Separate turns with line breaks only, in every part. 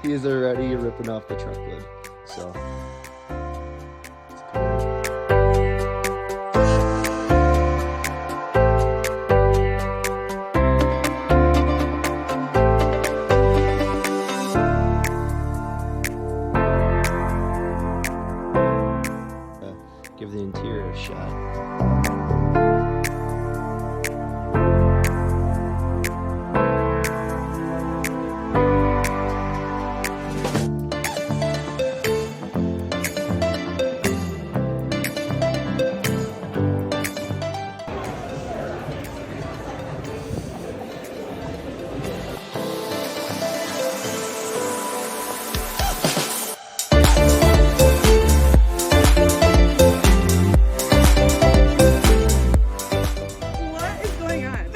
He's already ripping off the truck lid. So. Give the interior a shot.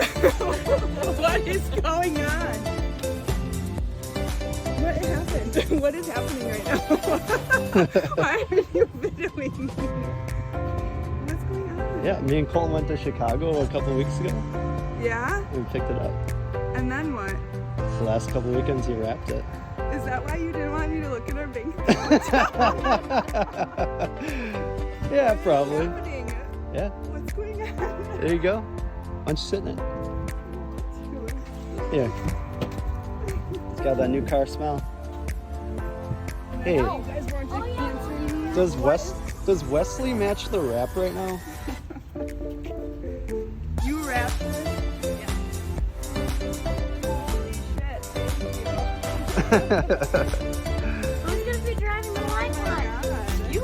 What is going on? What happened? What is happening right now? Why are you videoing me? What's going on?
Yeah, me and Colton went to Chicago a couple weeks ago.
Yeah?
We picked it up.
And then what?
The last couple weekends he wrapped it.
Is that why you didn't want me to look at our bank account?
Yeah, probably.
What's happening?
Yeah.
What's going on?
There you go. Why don't you sit in it? Here. It's got that new car smell. Hey,
You guys weren't answering me.
does Wesley match the wrap right now?
You wrapped it? Yeah. Holy shit.
Who's gonna be driving the line
God.
You.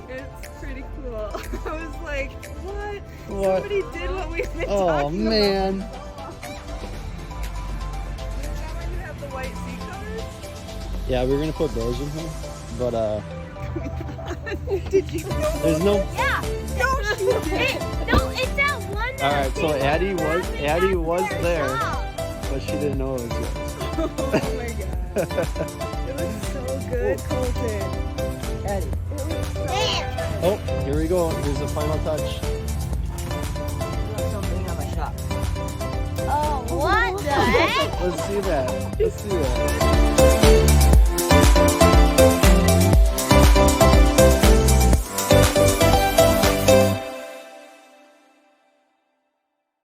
It's pretty cool. I was like, what?
What?
Somebody did what we've been
Oh
talking
man.
about. Is that when you have the white seat covers?
Yeah, we were gonna put those in here, but
Did you know?
there's no.
Yeah.
No, she didn't.
No, it's that one.
All right, so Addie was there,
Stop.
but she didn't know it was yours.
Oh my god. It looks so good, Colton.
Eddie.
It looks so
There.
Oh, here we go. Here's the final touch.
Something on my shop.
Oh, what the heck?
Let's see that. Let's see that.